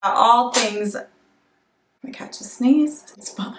All things. My cat just sneezed. It's fine.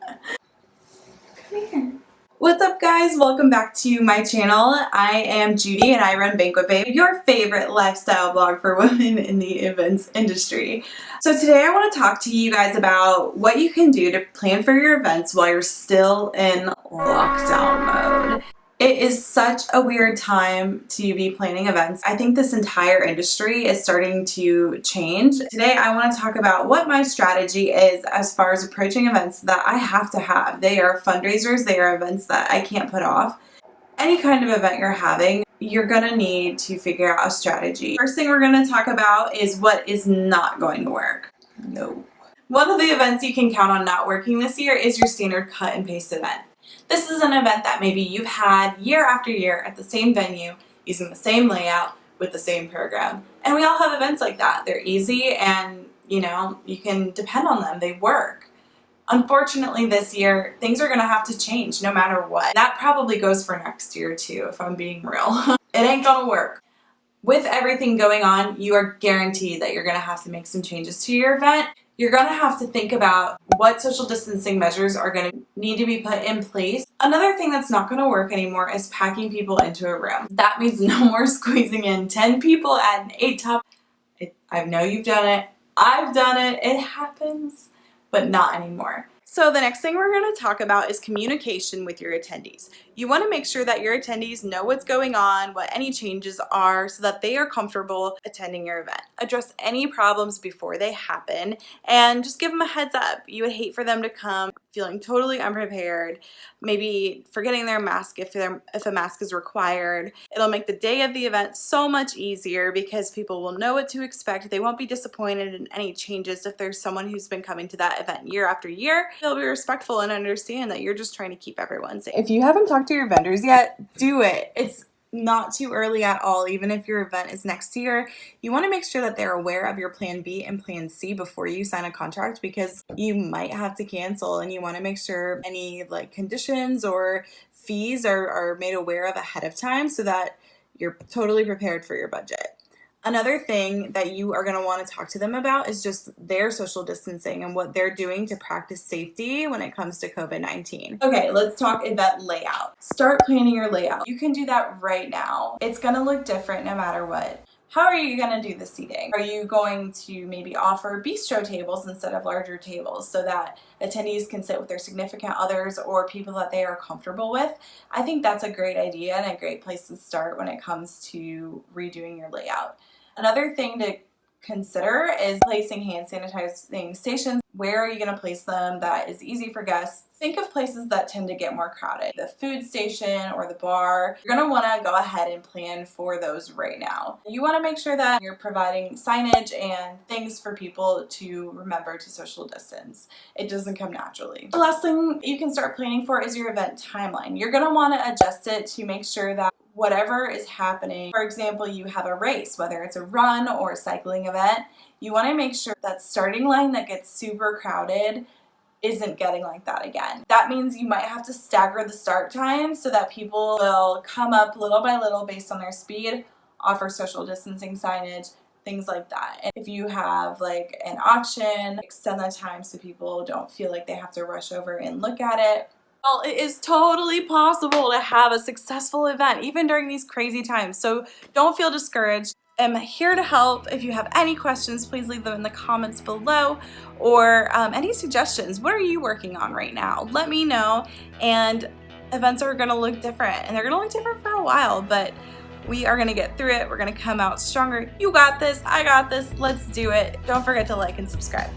Come here. What's up, guys? Welcome back to my channel. I am Judy and I run Banquet Babe, your favorite lifestyle blog for women in the events industry. So today I want to talk to you guys about what you can do to plan for your events while you're still in lockdown mode. It is such a weird time to be planning events. I think this entire industry is starting to change. Today I want to talk about what my strategy is as far as approaching events that I have to have. They are fundraisers, they are events that I can't put off. Any kind of event you're having, you're gonna need to figure out a strategy. First thing we're gonna talk about is what is not going to work. No. One of the events you can count on not working this year is your standard cut and paste event. This is an event that maybe you've had year after year at the same venue, using the same layout with the same program. And we all have events like that. They're easy and, you can depend on them. They work. Unfortunately, this year, things are going to have to change no matter what. That probably goes for next year too, if I'm being real. It ain't going to work. With everything going on, you are guaranteed that you're going to have to make some changes to your event. You're going to have to think about what social distancing measures are going to need to be put in place. Another thing that's not going to work anymore is packing people into a room. That means no more squeezing in 10 people at an 8-top. I know you've done it. I've done it. It happens, but not anymore. So the next thing we're going to talk about is communication with your attendees. You want to make sure that your attendees know what's going on, what any changes are, so that they are comfortable attending your event. Address any problems before they happen and just give them a heads up. You would hate for them to come feeling totally unprepared, maybe forgetting their mask if a mask is required. It'll make the day of the event so much easier because people will know what to expect. They won't be disappointed in any changes if there's someone who's been coming to that event year after year. They'll be respectful and understand that you're just trying to keep everyone safe. If you haven't talked to your vendors yet, do it. It's not too early at all. Even if your event is next year, you want to make sure that they're aware of your plan B and plan C before you sign a contract, because you might have to cancel and you want to make sure any conditions or fees are made aware of ahead of time so that you're totally prepared for your budget. Another thing that you are going to want to talk to them about is just their social distancing and what they're doing to practice safety when it comes to COVID-19. Okay, let's talk event layout. Start planning your layout. You can do that right now. It's going to look different no matter what. How are you going to do the seating? Are you going to maybe offer bistro tables instead of larger tables so that attendees can sit with their significant others or people that they are comfortable with? I think that's a great idea and a great place to start when it comes to redoing your layout. Another thing to consider is placing hand sanitizing stations. Where are you going to place them that is easy for guests? Think of places that tend to get more crowded. The food station or the bar. You're going to want to go ahead and plan for those right now. You want to make sure that you're providing signage and things for people to remember to social distance. It doesn't come naturally. The last thing you can start planning for is your event timeline. You're going to want to adjust it to make sure that whatever is happening, for example, you have a race, whether it's a run or a cycling event, you want to make sure that starting line that gets super crowded isn't getting like that again. That means you might have to stagger the start time so that people will come up little by little based on their speed, offer social distancing signage, things like that. And if you have an auction, extend the time so people don't feel like they have to rush over and look at it. Well, it is totally possible to have a successful event even during these crazy times, so don't feel discouraged. I'm here to help. If you have any questions, please leave them in the comments below, or any suggestions. What are you working on right now? Let me know. And events are going to look different, and they're going to look different for a while, but we are going to get through it. We're going to come out stronger. You got this. I got this. Let's do it. Don't forget to like and subscribe.